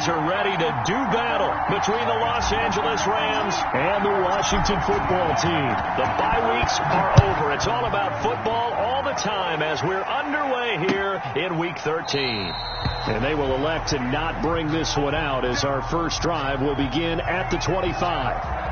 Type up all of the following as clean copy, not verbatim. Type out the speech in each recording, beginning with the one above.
Eagles are ready to do battle between the Los Angeles Rams and the Washington football team. The bye weeks are over. It's all about football all the time as we're underway here in Week 13. And they will elect to not bring this one out as our first drive will begin at the 25.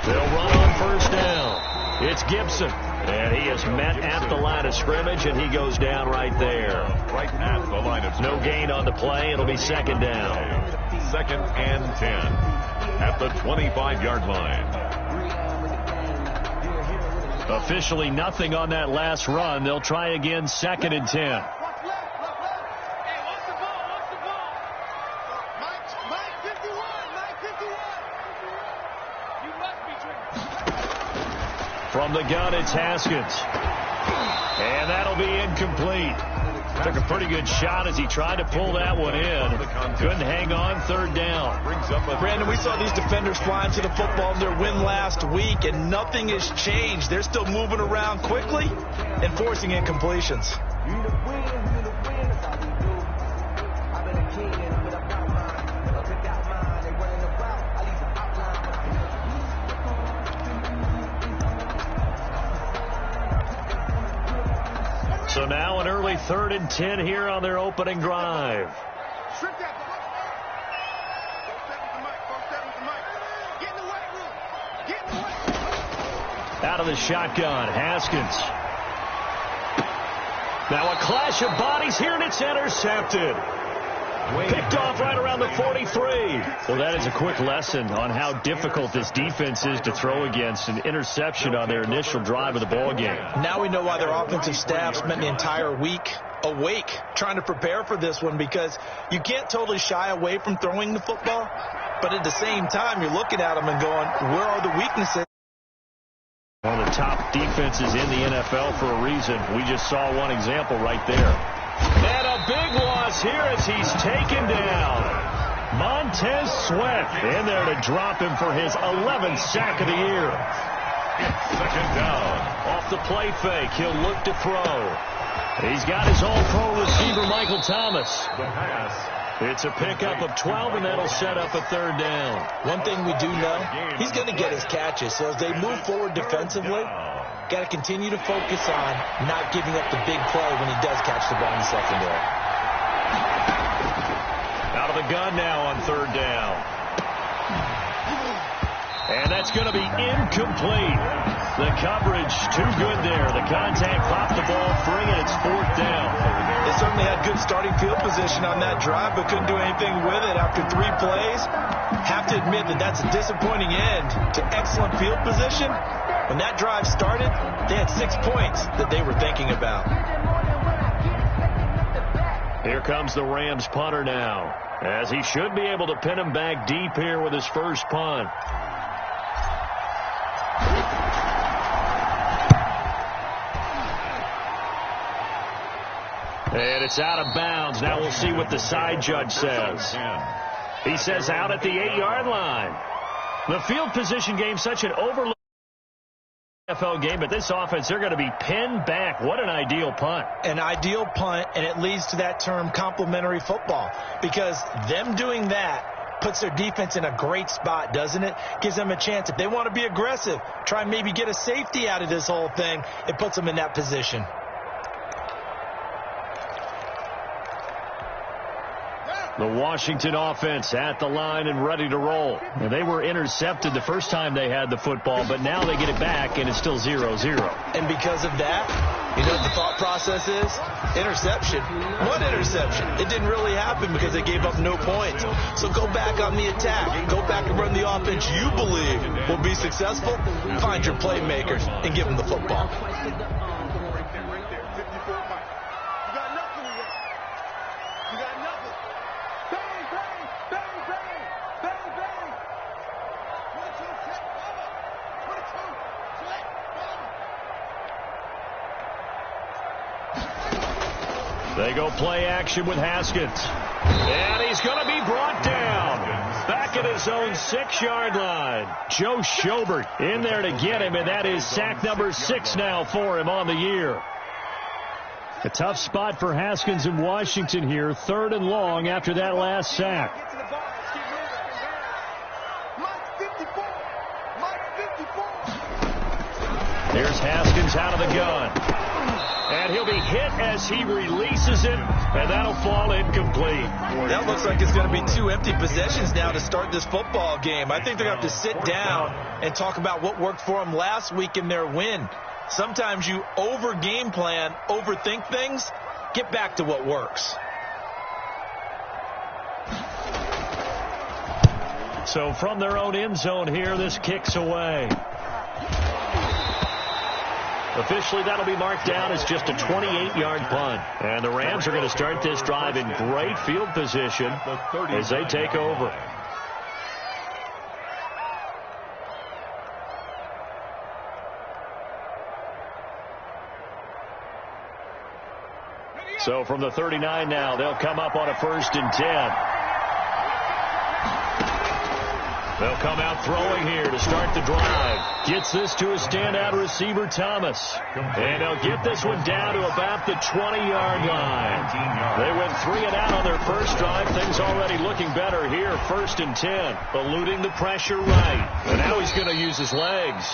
They'll run on first down. It's Gibson, and he is met at the line of scrimmage, and he goes down right there. Right at the line of scrimmage. No gain on the play. It'll be second down. 2nd and 10 at the 25-yard line. Officially nothing on that last run. They'll try again, 2nd and 10. From the gun, it's Haskins. And that'll be incomplete. Took a pretty good shot as he tried to pull that one in. Couldn't hang on, 3rd down. Brandon, we saw these defenders flying to the football in their win last week, and nothing has changed. They're still moving around quickly and forcing incompletions. So now an early 3rd and 10 here on their opening drive. Out of the shotgun, Haskins. Now a clash of bodies here, and it's intercepted. Picked off right around the 43. Well, that is a quick lesson on how difficult this defense is to throw against. An interception on their initial drive of the ball game. Now we know why their offensive staff spent the entire week awake trying to prepare for this one, because you can't totally shy away from throwing the football, but at the same time you're looking at them and going, where are the weaknesses? One of the top defenses in the NFL for a reason. We just saw one example right there. And a big loss here as he's taken down. Montez Sweat in there to drop him for his 11th sack of the year. 2nd down. Off the play fake, he'll look to throw. He's got his all-pro receiver, Michael Thomas. The pass. It's a pickup of 12, and that'll set up a 3rd down. One thing we do know, he's going to get his catches. So as they move forward defensively, got to continue to focus on not giving up the big play when he does catch the ball in the secondary. Out of the gun now on 3rd down. And that's going to be incomplete. The coverage too good there. The contact popped the ball free, and it's 4th down. They certainly had good starting field position on that drive, but couldn't do anything with it after 3 plays. Have to admit that that's a disappointing end to excellent field position. When that drive started, they had 6 points that they were thinking about. Here comes the Rams punter now, as he should be able to pin him back deep here with his first punt. And it's out of bounds. Now we'll see what the side judge says. He says out at the 8-yard line. The field position game, such an overlooked NFL game, but this offense, they're going to be pinned back. What an ideal punt. An ideal punt, and it leads to that term complementary football, because them doing that puts their defense in a great spot, doesn't it? Gives them a chance. If they want to be aggressive, try and maybe get a safety out of this whole thing, it puts them in that position. The Washington offense at the line and ready to roll. And they were intercepted the first time they had the football, but now they get it back, and it's still 0-0. And because of that, You know what the thought process is? Interception. One interception. It didn't really happen because they gave up no points. So go back on the attack. Go back and run the offense you believe will be successful. Find your playmakers and give them the football. They go play action with Haskins. And he's going to be brought down. Back at his own 6-yard line. Joe Schobert in there to get him, and that is sack number 6 now for him on the year. A tough spot for Haskins in Washington here. 3rd and long after that last sack. Here's Haskins out of the gun. And he'll be hit as he releases it, and that'll fall incomplete. That looks like it's going to be 2 empty possessions now to start this football game. I think they're going to have to sit down and talk about what worked for them last week in their win. Sometimes you over-game plan, overthink things. Get back to what works. So from their own end zone here, this kicks away. Officially, that'll be marked down as just a 28-yard punt. And the Rams are going to start this drive in great field position as they take over. So from the 39 now, they'll come up on a 1st and 10. They'll come out throwing here to start the drive. Gets this to a standout receiver, Thomas. And they'll get this one down to about the 20-yard line. They went 3 and out on their first drive. Things already looking better here. 1st and 10. Eluding the pressure right. And now he's going to use his legs.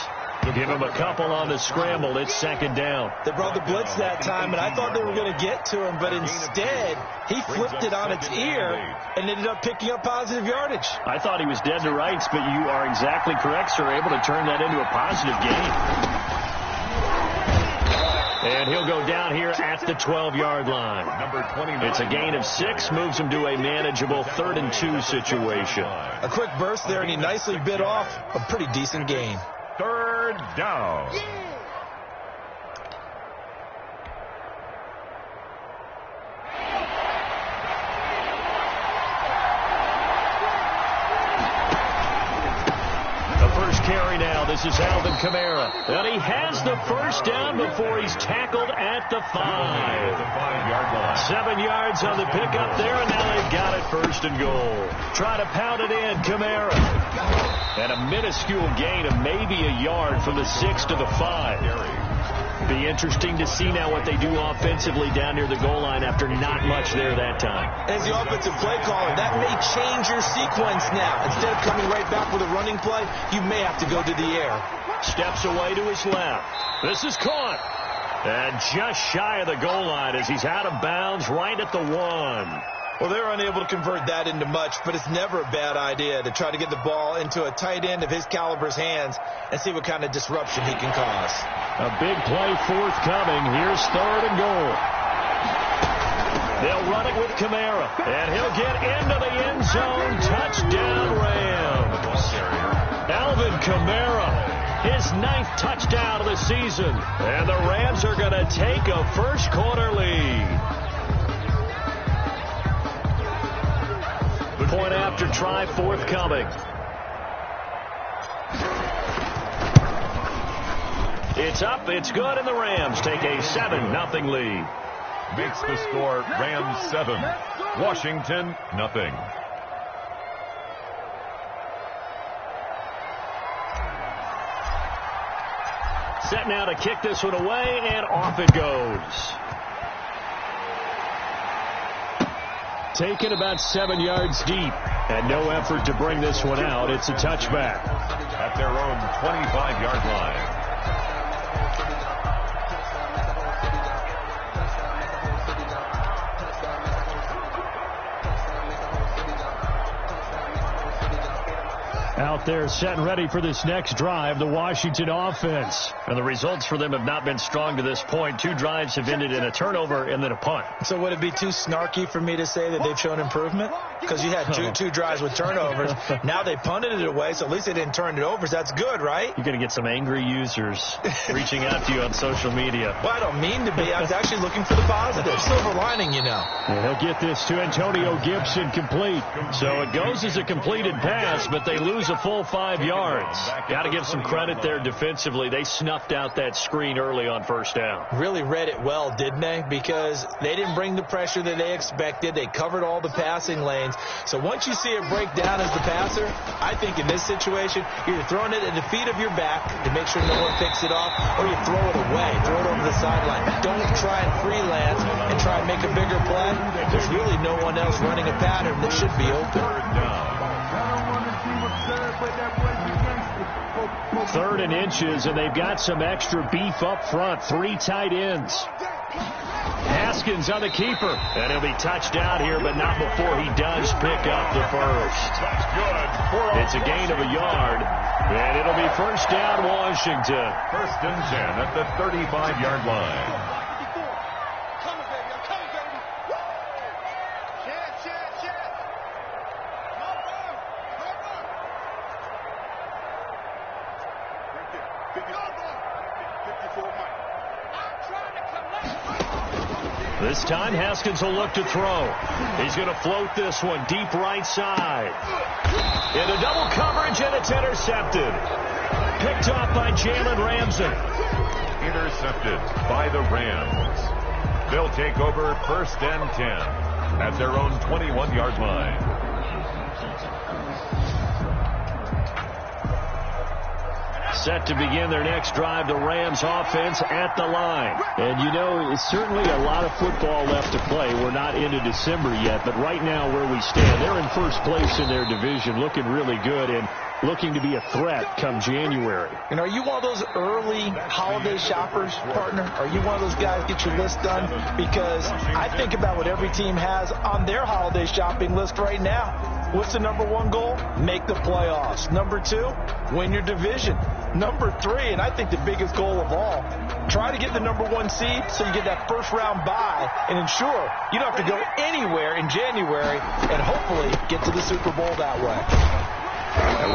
Give him a couple on the scramble. It's 2nd down. They brought the blitz that time, and I thought they were going to get to him, but instead he flipped it on its ear and ended up picking up positive yardage. I thought he was dead to rights, but you are exactly correct, sir. Able to turn that into a positive gain. And he'll go down here at the 12-yard line. It's a gain of 6, moves him to a manageable 3rd and 2 situation. A quick burst there, and he nicely bit off a pretty decent gain. 3rd down. Carry now. This is Alvin Kamara. And he has the 1st down before he's tackled at the 5. 5-yard line. 7 yards on the pickup there, and now they've got it 1st and goal. Try to pound it in, Kamara. And a minuscule gain of maybe a yard from the 6 to the 5. Be interesting to see now what they do offensively down near the goal line after not much there that time. As the offensive play caller, that may change your sequence now. Instead of coming right back with a running play, you may have to go to the air. Steps away to his left. This is caught. And just shy of the goal line as he's out of bounds right at the 1. Well, they're unable to convert that into much, but it's never a bad idea to try to get the ball into a tight end of his caliber's hands and see what kind of disruption he can cause. A big play forthcoming. Here's 3rd and goal. They'll run it with Kamara, and he'll get into the end zone. Touchdown, Rams. Alvin Kamara, his 9th touchdown of the season. And the Rams are going to take a first-quarter lead. Point after try forthcoming. It's up, it's good, and the Rams take a 7-0 lead. Makes the score Rams 7, Washington nothing. Set now to kick this one away, and off it goes. Taken about 7 yards deep, and no effort to bring this one out. It's a touchback. At their own 25-yard line. Out there, set and ready for this next drive, the Washington offense. And the results for them have not been strong to this point. 2 drives have ended in a turnover and then a punt. So would it be too snarky for me to say that they've shown improvement? Because you had two drives with turnovers. Now they punted it away, so at least they didn't turn it over. So that's good, right? You're going to get some angry users reaching out to you on social media. Well, I don't mean to be. I was actually looking for the positive. Silver lining, you know. And he'll get this to Antonio Gibson complete. So it goes as a completed pass, but they lose a full 5 yards. Got to give some credit there defensively. They snuffed out that screen early on first down. Really read it well, didn't they? Because they didn't bring the pressure that they expected. They covered all the passing lanes. So once you see it break down as the passer, I think in this situation, you're throwing it at the feet of your back to make sure no one picks it off, or you throw it away, throw it over the sideline. Don't try and freelance and try and make a bigger play. There's really no one else running a pattern that should be open. 3rd and inches, and they've got some extra beef up front. 3 tight ends. Haskins on the keeper, and he'll be touched out here, but not before he does pick up the first. It's a gain of a yard, and it'll be first down Washington. 1st and 10 at the 35-yard line. This time, Haskins will look to throw. He's going to float this one deep right side. Into double coverage, and it's intercepted. Picked off by Jalen Ramsey. Intercepted by the Rams. They'll take over 1st and 10 at their own 21-yard line. Set to begin their next drive, the Rams offense at the line. And, you know, it's certainly a lot of football left to play. We're not into December yet, but right now where we stand, they're in first place in their division, looking really good and looking to be a threat come January. And are you one of those early holiday shoppers, partner? Are you one of those guys get your list done? Because I think about what every team has on their holiday shopping list right now. What's the number 1 goal? Make the playoffs. Number 2, win your division. Number 3, and I think the biggest goal of all, try to get the number 1 seed so you get that first-round bye and ensure you don't have to go anywhere in January and hopefully get to the Super Bowl that way.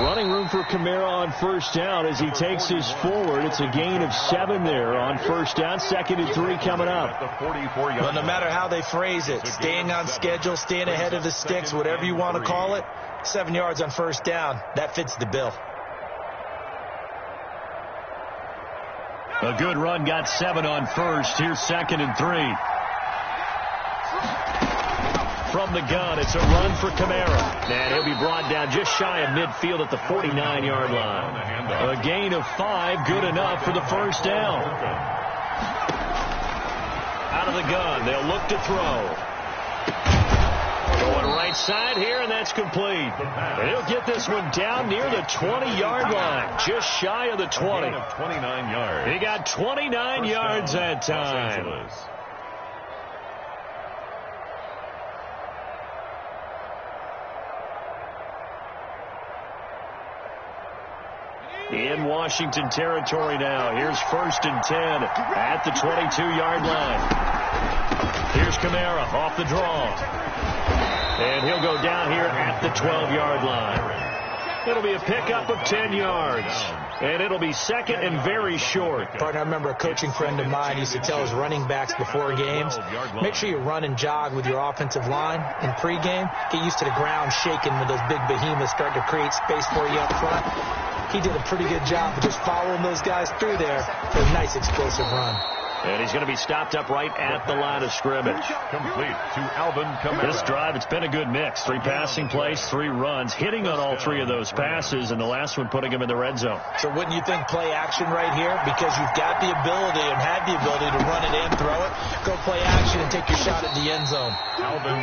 Running room for Kamara on first down as he takes his forward. It's a gain of 7 there on first down. 2nd and 3 coming up. Well, no matter how they phrase it, staying on schedule, staying ahead of the sticks, whatever you want to call it, 7 yards on first down, that fits the bill. A good run, got 7 on first. Here's 2nd and 3. From the gun, it's a run for Kamara. And he'll be brought down just shy of midfield at the 49-yard line. A gain of 5, good enough for the first down. Out of the gun, they'll look to throw. Going right side here, and that's complete. And he'll get this one down near the 20-yard line, just shy of the 20. 29 yards. He got 29 yards that time. In Washington territory now. Here's 1st and 10 at the 22-yard line. Here's Kamara off the draw. And he'll go down here at the 12-yard line. It'll be a pickup of 10 yards. And it'll be 2nd and very short. Partner, I remember a coaching friend of mine used to tell his running backs before games, make sure you run and jog with your offensive line in pregame. Get used to the ground shaking when those big behemoths start to create space for you up front. He did a pretty good job of just following those guys through there for a nice explosive run. And he's going to be stopped up right at the line of scrimmage. Complete to Alvin Kamara. This drive, it's been a good mix. 3 passing plays, 3 runs, hitting on all 3 of those passes, and the last one putting him in the red zone. So wouldn't you think play action right here? Because you've got the ability and had the ability to run it and throw it. Go play action and take your shot at the end zone.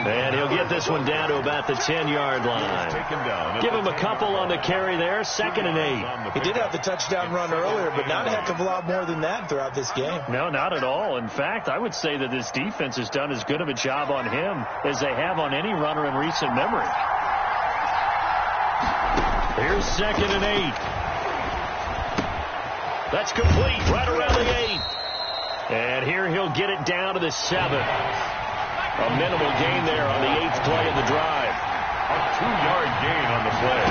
And he'll get this one down to about the 10-yard line. Give him a couple on the carry there. 2nd and 8. He did have the touchdown run earlier, but not a heck of a lot more than that throughout this game. No, not at all. In fact, I would say that this defense has done as good of a job on him as they have on any runner in recent memory. Here's 2nd and 8. That's complete right around the 8. And here he'll get it down to the 7. A minimal gain there on the 8th play of the drive. A 2-yard gain on the play.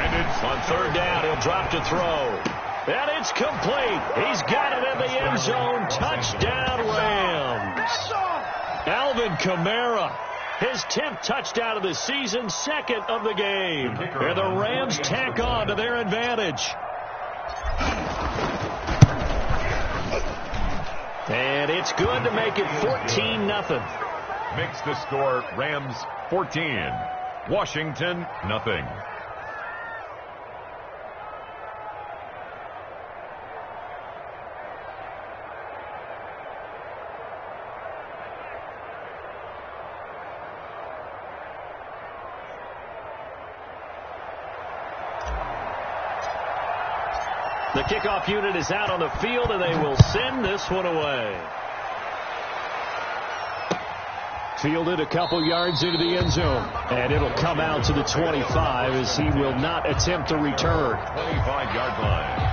And it's on 3rd down. He'll drop to throw. And it's complete. He's got it in the end zone. Touchdown, Rams. Alvin Kamara, his 10th touchdown of the season, 2nd of the game. And the Rams tack on to their advantage. And it's good to make it 14-0. Makes the score Rams 14, Washington nothing. The kickoff unit is out on the field, and they will send this one away. Fielded a couple yards into the end zone, and it'll come out to the 25 as he will not attempt to return. 25-yard line.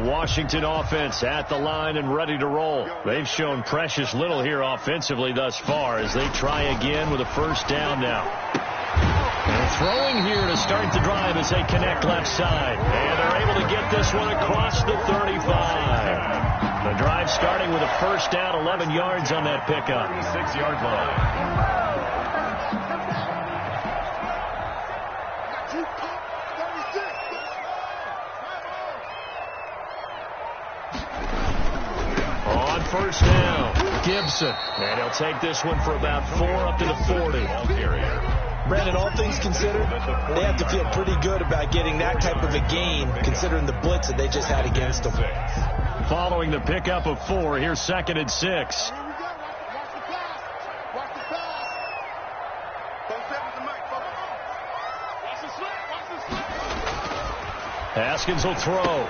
Washington offense at the line and ready to roll. They've shown precious little here offensively thus far as they try again with a 1st down now. And throwing here to start the drive as they connect left side. And they're able to get this one across the 35. The drive starting with a 1st down, 11 yards on that pickup. 36-yard line. On 1st down, Gibson. And he'll take this one for about 4 up to the 40. Brandon, all things considered, they have to feel pretty good about getting that type of a gain, considering the blitz that they just had against them. Following the pickup of 4, here's 2nd and 6. Haskins will throw.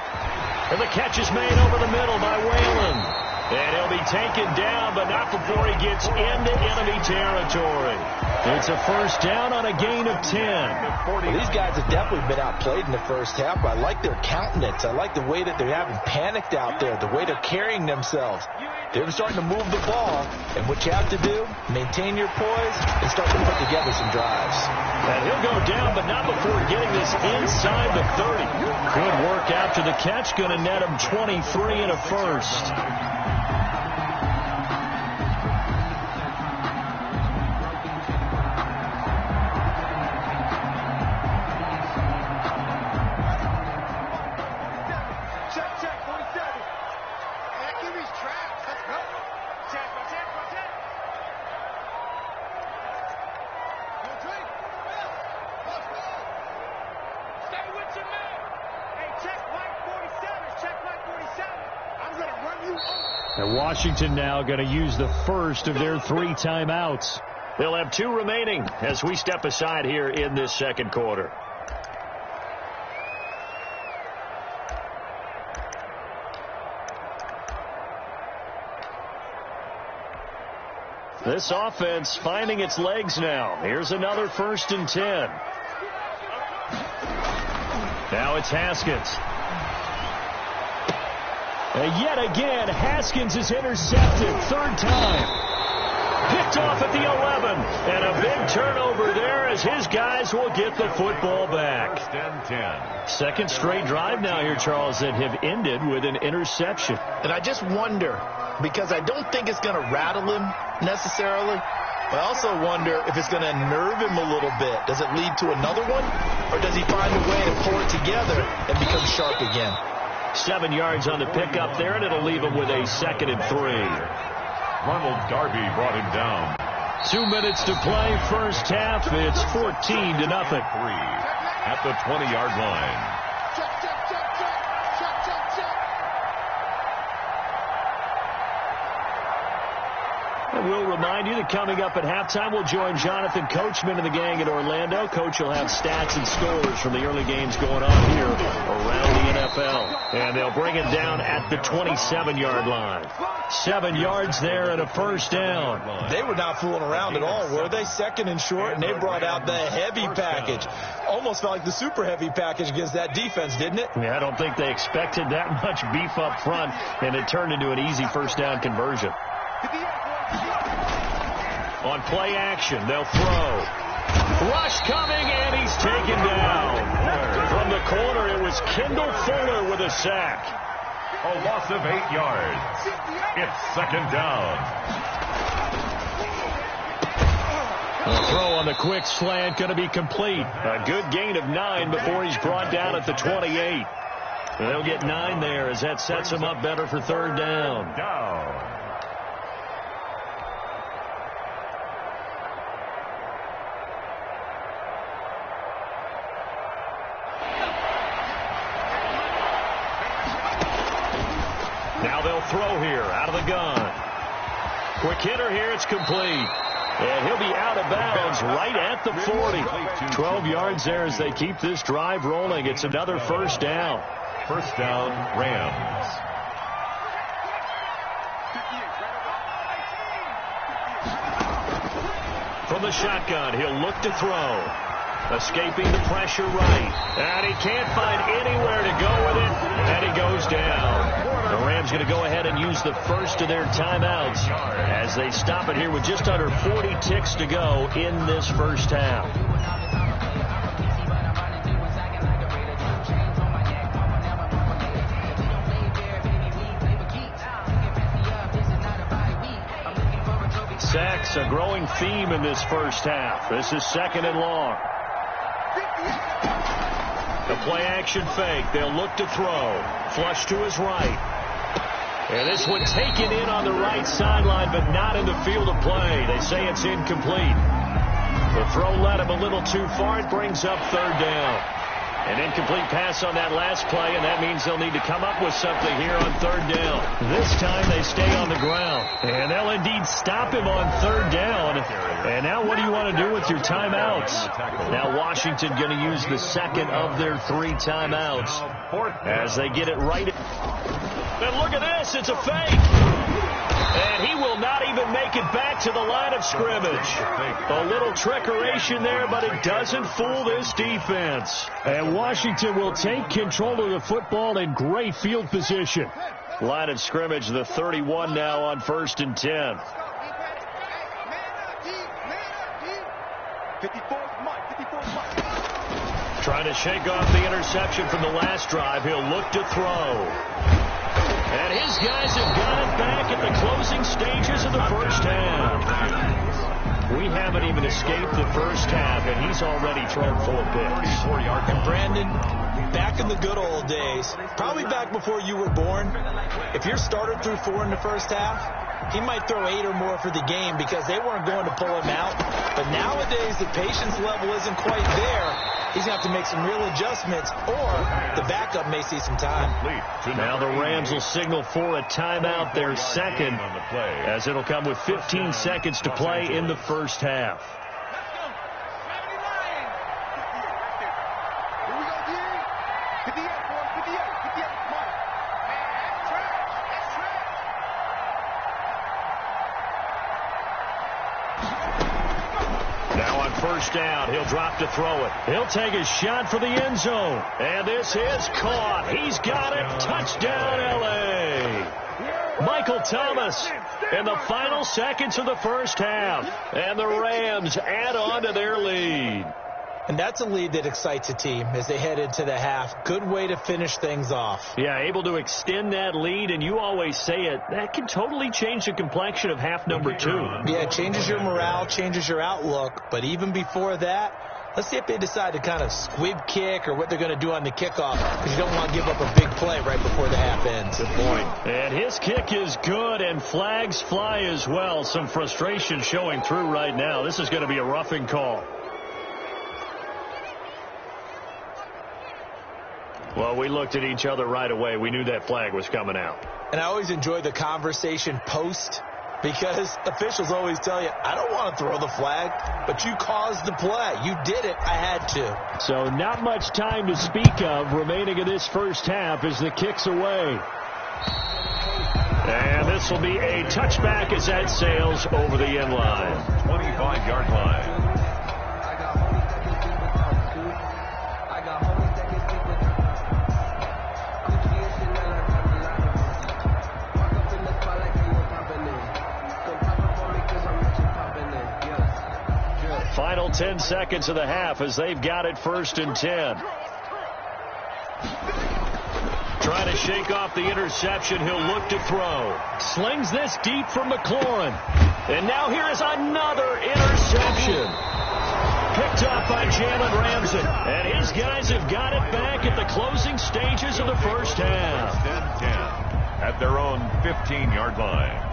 And the catch is made over the middle by Whalen. And he'll be taken down, but not before he gets into enemy territory. It's a 1st down on a gain of 10. Well, these guys have definitely been outplayed in the 1st half, but I like their countenance. I like the way that they're having panicked out there, the way they're carrying themselves. They're starting to move the ball, and what you have to do, maintain your poise and start to put together some drives. And he'll go down, but not before getting this inside the 30. Good work after the catch, going to net him 23 and a 1st. And Washington now going to use the 1st of their 3 timeouts. They'll have 2 remaining as we step aside here in this 2nd quarter. This offense finding its legs now. Here's another 1st and 10. Now it's Haskins. And yet again, Haskins is intercepted. 3rd time. Picked off at the 11. And a big turnover there as his guys will get the football back. 10. 2nd straight drive now here, Charles, that have ended with an interception. And I just wonder, because I don't think it's going to rattle him necessarily, but I also wonder if it's going to nerve him a little bit. Does it lead to another one? Or does he find a way to pull it together and become sharp again? 7 yards on the pickup there, and it'll leave him with a 2nd and 3. Ronald Darby brought him down. 2 minutes to play, 1st half. It's 14-0. 3 at the 20-yard line. And we'll remind you that coming up at halftime, we'll join Jonathan Coachman and the gang in Orlando. Coach will have stats and scores from the early games going on here around the NFL. And they'll bring it down at the 27-yard line. 7 yards there and a first down. They were not fooling around at all, were they? Second and short, and they brought out the heavy package. Almost felt like the super heavy package against that defense, didn't it? Yeah, I don't think they expected that much beef up front, and it turned into an easy first down conversion. On play action, they'll throw. Rush coming, and he's taken down. From the corner, it was Kendall Fuller with a sack. A loss of 8 yards. It's second down. The throw on the quick slant going to be complete. A good gain of 9 before he's brought down at the 28. They'll get 9 there as that sets him up better for third down. Now they'll throw here out of the gun. Quick hitter here, it's complete. And he'll be out of bounds right at the 40. 12 yards there as they keep this drive rolling. It's another first down. First down, Rams. From the shotgun, he'll look to throw. Escaping the pressure right. And he can't find anywhere to go with it. And he goes down. The Rams going to go ahead and use the first of their timeouts as they stop it here with just under 40 ticks to go in this first half. Sacks, a growing theme in this first half. This is second and long. The play action fake. They'll look to throw. Flush to his right. And this one taken in on the right sideline, but not in the field of play. They say it's incomplete. The throw led him a little too far. It brings up third down. An incomplete pass on that last play, and that means they'll need to come up with something here on third down. This time they stay on the ground, and they'll indeed stop him on third down. And now what do you want to do with your timeouts? Now Washington going to use the second of their 3 timeouts as they get it right. And look at this, it's a fake. And he will not even make it back to the line of scrimmage. A little trickeration there, but it doesn't fool this defense. And Washington will take control of the football in great field position. Line of scrimmage, the 31 now on 1st and 10. Trying to shake off the interception from the last drive. He'll look to throw. And his guys have got it back at the closing stages of the first half. We haven't even escaped the first half, and he's already thrown 4 picks. And Brandon, back in the good old days, probably back before you were born, if your starter threw 4 in the first half, he might throw 8 or more for the game because they weren't going to pull him out. But nowadays, the patience level isn't quite there. He's going to have to make some real adjustments, or the backup may see some time. Now the Rams will signal for a timeout, their second, as it'll come with 15 seconds to play in the first half. First down, he'll drop to throw it. He'll take a shot for the end zone. And this is caught. He's got it. Touchdown, L.A. Michael Thomas in the final seconds of the first half. And the Rams add on to their lead. And that's a lead that excites a team as they head into the half. Good way to finish things off. Yeah, able to extend that lead, and you always say it, that can totally change the complexion of half number 2. Yeah, it changes your morale, changes your outlook. But even before that, let's see if they decide to kind of squib kick or what they're going to do on the kickoff, because you don't want to give up a big play right before the half ends. Good point. And his kick is good, and flags fly as well. Some frustration showing through right now. This is going to be a roughing call. Well, we looked at each other right away. We knew that flag was coming out. And I always enjoy the conversation post Because officials always tell you, I don't want to throw the flag, but you caused the play. You did it. I had to. So not much time to speak of remaining in this first half as the kick's away. And this will be a touchback as that sails over the end line. 25-yard line. Final 10 seconds of the half as they've got it 1st and 10. Trying to shake off the interception. He'll look to throw. Slings this deep for McLaurin. And now here is another interception. Picked off by Jalen Ramsey. And his guys have got it back at the closing stages of the first half. 10 at their own 15-yard line.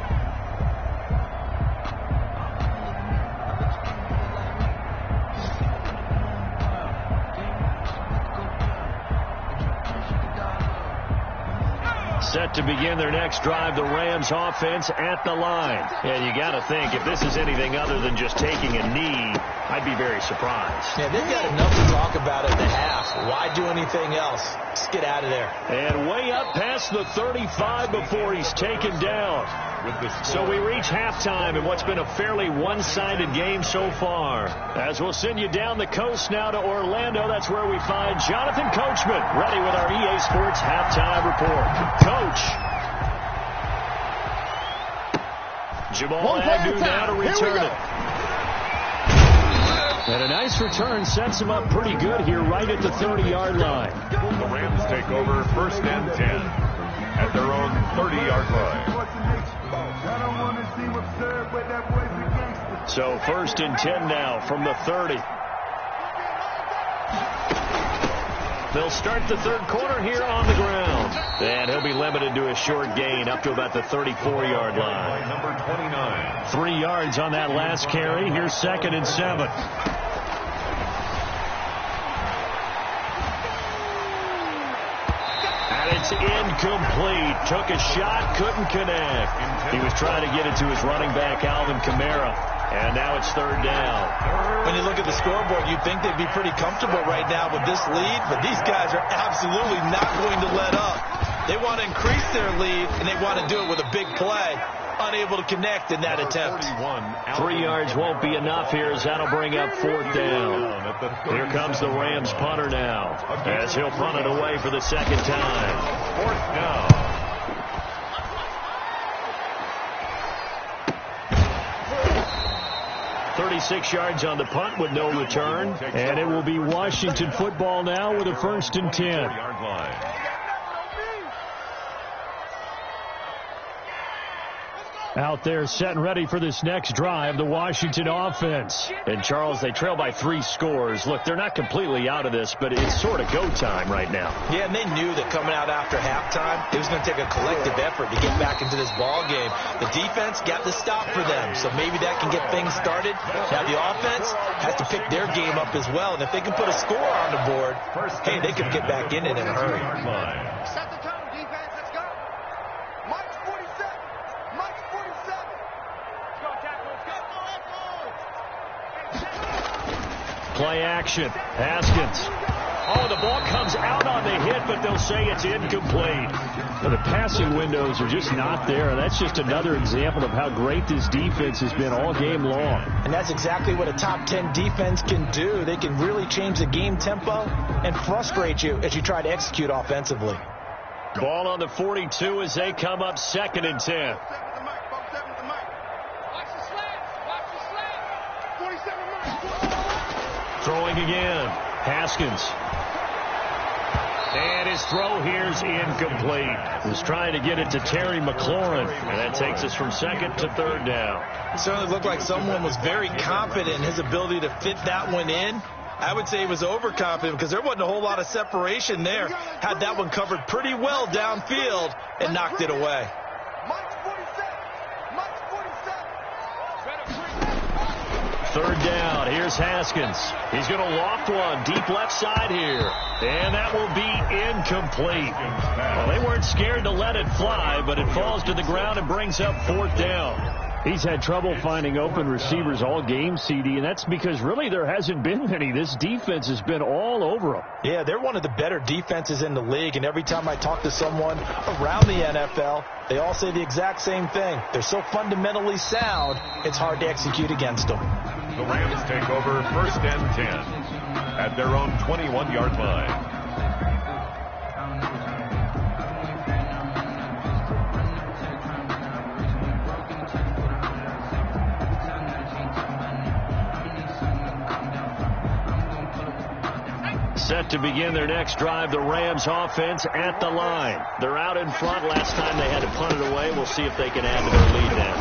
Set to begin their next drive, the Rams offense at the line. And you got to think, if this is anything other than just taking a knee, I'd be very surprised. Yeah, they've got enough to talk about at the half. Why do anything else? Just get out of there. And way up past the 35 before he's taken down. So we reach halftime in what's been a fairly one-sided game so far. As we'll send you down the coast now to Orlando, that's where we find Jonathan Coachman, ready with our EA Sports halftime report. Coach. Jamal Agnew now to return it. And a nice return sets him up pretty good here right at the 30-yard line. The Rams take over 1st and 10 at their own 30-yard line. So 1st and 10 now from the 30. They'll start the third quarter here on the ground. And he'll be limited to a short gain up to about the 34-yard line. Number 29. 3 yards on that last carry. Here's 2nd and 7. And it's incomplete. Took a shot, couldn't connect. He was trying to get it to his running back, Alvin Kamara. And now it's 3rd down. When you look at the scoreboard, you'd think they'd be pretty comfortable right now with this lead, but these guys are absolutely not going to let up. They want to increase their lead, and they want to do it with a big play. Unable to connect in that attempt. 3 yards won't be enough here as that'll bring up 4th down. Here comes the Rams punter now as he'll punt it away for the 2nd time. 4th down. 36 yards on the punt with no return. And it will be Washington football now with a 1st and 10. Out there set and ready for this next drive, the Washington offense. And, Charles, they trail by 3 scores. Look, they're not completely out of this, but it's sort of go time right now. Yeah, and they knew that coming out after halftime, it was going to take a collective effort to get back into this ball game. The defense got the stop for them, so maybe that can get things started. Now the offense has to pick their game up as well, and if they can put a score on the board, hey, they could get back in it in a hurry. Set the tone, defense. Let's go. Mike's 47. Mike's 47. Let's go, tackle. Let's go. Play action. Haskins. Oh, the ball comes out on the hit, but they'll say it's incomplete. Well, the passing windows are just not there. That's just another example of how great this defense has been all game long. And that's exactly what a top 10 defense can do. They can really change the game tempo and frustrate you as you try to execute offensively. Ball on the 42 as they come up 2nd and 10. Throwing again. Haskins. And his throw here's incomplete. He's trying to get it to Terry McLaurin. And that takes us from 2nd to 3rd down. It certainly looked like someone was very confident in his ability to fit that one in. I would say he was overconfident because there wasn't a whole lot of separation there. Had that one covered pretty well downfield and knocked it away. Mike's 47. Mike's 47. 3rd down. Here's Haskins. He's going to loft one deep left side here. And that will be incomplete. Well, they weren't scared to let it fly, but it falls to the ground and brings up 4th down. He's had trouble finding open receivers all game, CD, and that's because really there hasn't been many. This defense has been all over him. Yeah, they're one of the better defenses in the league, and every time I talk to someone around the NFL, they all say the exact same thing. They're so fundamentally sound, it's hard to execute against them. The Rams take over 1st and 10 at their own 21-yard line. Set to begin their next drive, the Rams offense at the line. They're out in front. Last time they had to punt it away. We'll see if they can add to their lead now.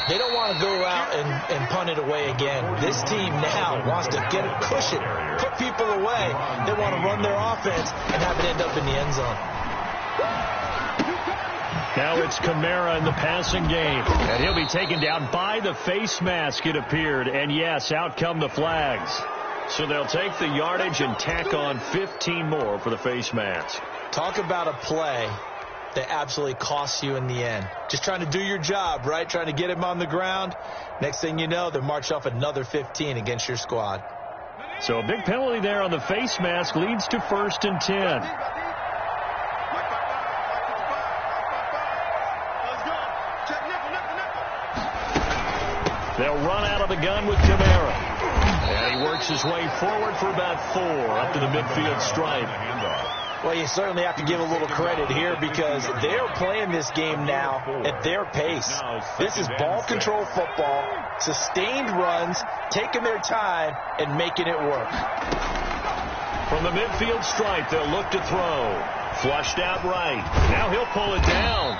They don't want to go out and punt it away again. This team now wants to get a cushion, put people away. They want to run their offense and have it end up in the end zone. Now it's Kamara in the passing game. And he'll be taken down by the face mask, it appeared. And yes, out come the flags. So they'll take the yardage and tack on 15 more for the face mask. Talk about a play that absolutely costs you in the end. Just trying to do your job, right? Trying to get him on the ground. Next thing you know, they're marched off another 15 against your squad. So a big penalty there on the face mask leads to 1st and 10. They'll run out of the gun with Kamara. And he works his way forward for about 4 up to the midfield stripe. Well, you certainly have to give a little credit here because they're playing this game now at their pace. This is ball control football, sustained runs, taking their time and making it work. From the midfield stripe, they'll look to throw. Flushed out right. Now he'll pull it down.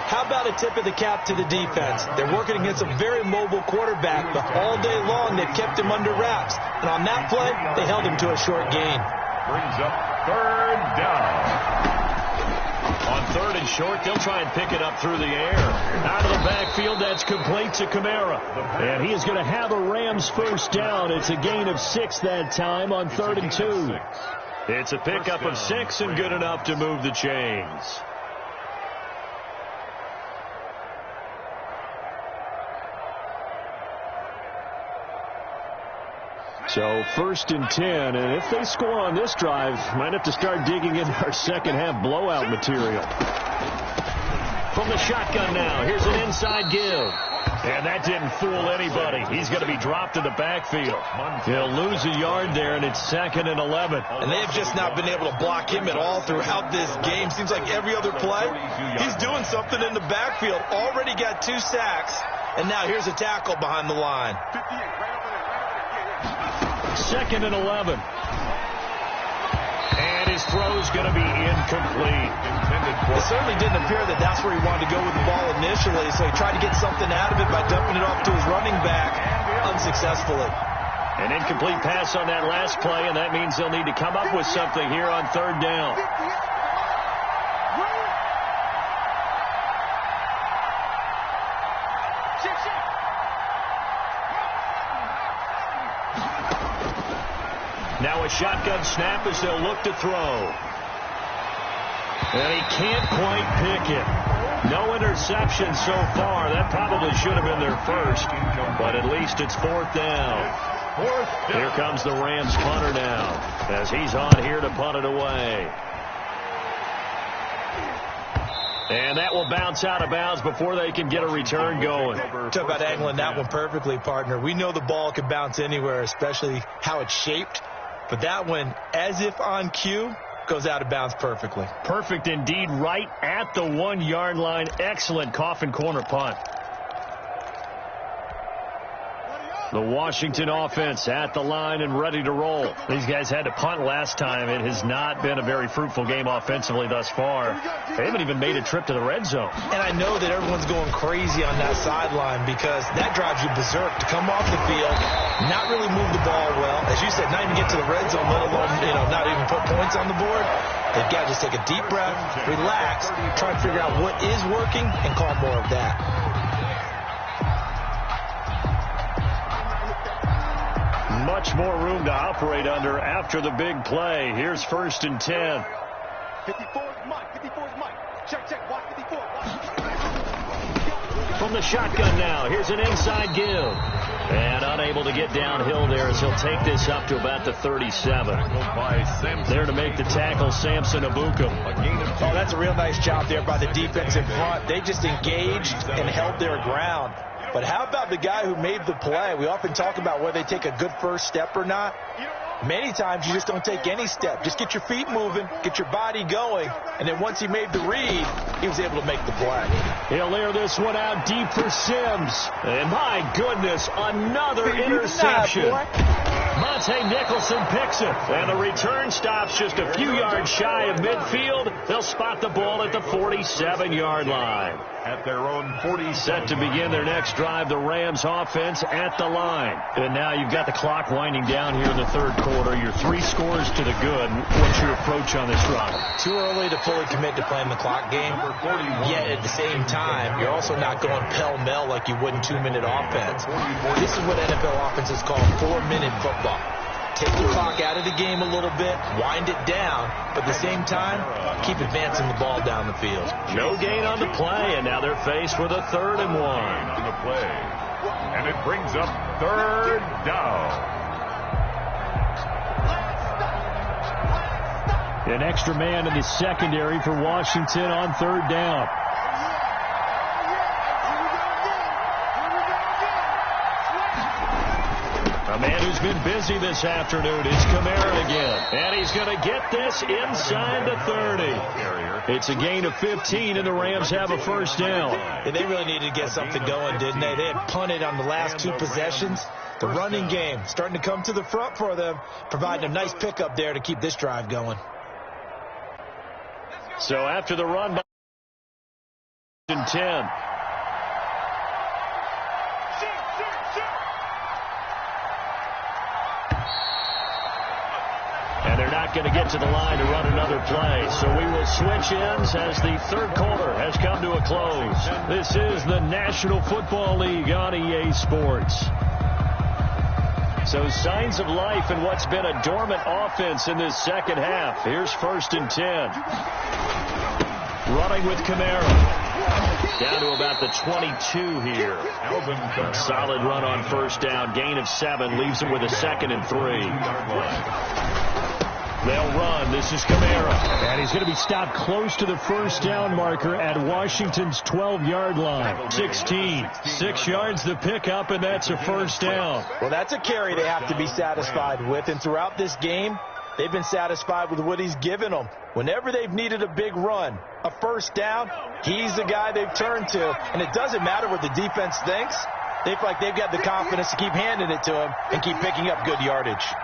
How about a tip of the cap to the defense? They're working against a very mobile quarterback, but all day long they've kept him under wraps. And on that play, they held him to a short gain. Brings up 3rd down. On 3rd and short, they'll try and pick it up through the air. Out of the backfield, that's complete to Kamara. And he is going to have a Rams 1st down. It's a gain of 6 that time on 3rd and 2. It's a pickup of 6 and good enough to move the chains. So 1st and 10, and if they score on this drive, might have to start digging into our second half blowout material. From the shotgun now, here's an inside give. And that didn't fool anybody. He's going to be dropped in the backfield. He'll lose a yard there, and it's 2nd and 11. And they've just not been able to block him at all throughout this game. Seems like every other play, he's doing something in the backfield. Already got 2 sacks, and now here's a tackle behind the line. 2nd and 11. And his throw's going to be incomplete. It certainly didn't appear that that's where he wanted to go with the ball initially, so he tried to get something out of it by dumping it off to his running back unsuccessfully. An incomplete pass on that last play, and that means they'll need to come up with something here on 3rd down. Now a shotgun snap as they'll look to throw. And he can't quite pick it. No interception so far. That probably should have been their first. But at least it's 4th down. Here comes the Rams punter now as he's on here to punt it away. And that will bounce out of bounds before they can get a return going. Talk about angling that one perfectly, partner. We know the ball can bounce anywhere, especially how it's shaped. But that one, as if on cue, goes out of bounds perfectly. Perfect indeed, right at the 1-yard line. Excellent coffin corner punt. The Washington offense at the line and ready to roll. These guys had to punt last time. It has not been a very fruitful game offensively thus far. They haven't even made a trip to the red zone. And I know that everyone's going crazy on that sideline because that drives you berserk to come off the field, not really move the ball well. As you said, not even get to the red zone, let alone, not even put points on the board. They've got to just take a deep breath, relax, try and figure out what is working and call more of that. Much more room to operate under after the big play. Here's 1st and 10. 54 is Mike. 54 is Mike. Check. Watch 54. from the shotgun now. Here's an inside give. And unable to get downhill there as he'll take this up to about the 37. There to make the tackle, Samson Abukum. Oh, that's a real nice job there by the defense in front. They just engaged and held their ground. But how about the guy who made the play? We often talk about whether they take a good first step or not. Many times you just don't take any step. Just get your feet moving, get your body going, and then once he made the read, he was able to make the play. He'll air this one out deep for Sims. And my goodness, another interception. Monte Nicholson picks it, and the return stops just a few yards shy of midfield. They'll spot the ball at the 47-yard line. At their own 40. Set to begin their next drive, the Rams offense at the line. And now you've got the clock winding down here in the third quarter. You're 3 scores to the good. What's your approach on this drive? Too early to fully commit to playing the clock game. Yet at the same time, you're also not going pell-mell like you would in 2-minute offense. This is what NFL offenses call 4-minute football. Take the clock out of the game a little bit, wind it down, but at the same time, keep advancing the ball down the field. No gain on the play, and now they're faced with a 3rd and 1. On the play. And it brings up 3rd down. An extra man in the secondary for Washington on 3rd down. A man who's been busy this afternoon is Kamara again. And he's going to get this inside the 30. It's a gain of 15, and the Rams have a 1st down. Yeah, they really needed to get something going, didn't they? They had punted on the last 2 possessions. The running game starting to come to the front for them, providing a nice pickup there to keep this drive going. So after the run by 10. And they're not going to get to the line to run another play. So we will switch ends as the 3rd quarter has come to a close. This is the National Football League on EA Sports. So signs of life in what's been a dormant offense in this second half. Here's 1st and 10. Running with Kamara. Down to about the 22 here. Solid run on 1st down. Gain of 7. Leaves him with a 2nd and 3. They'll run. This is Kamara. And he's going to be stopped close to the 1st down marker at Washington's 12-yard line. 16. 6 yards the pickup, and that's a 1st down. Well, that's a carry they have to be satisfied with. And throughout this game, they've been satisfied with what he's given them. Whenever they've needed a big run, a 1st down, he's the guy they've turned to. And it doesn't matter what the defense thinks. They feel like they've got the confidence to keep handing it to him and keep picking up good yardage.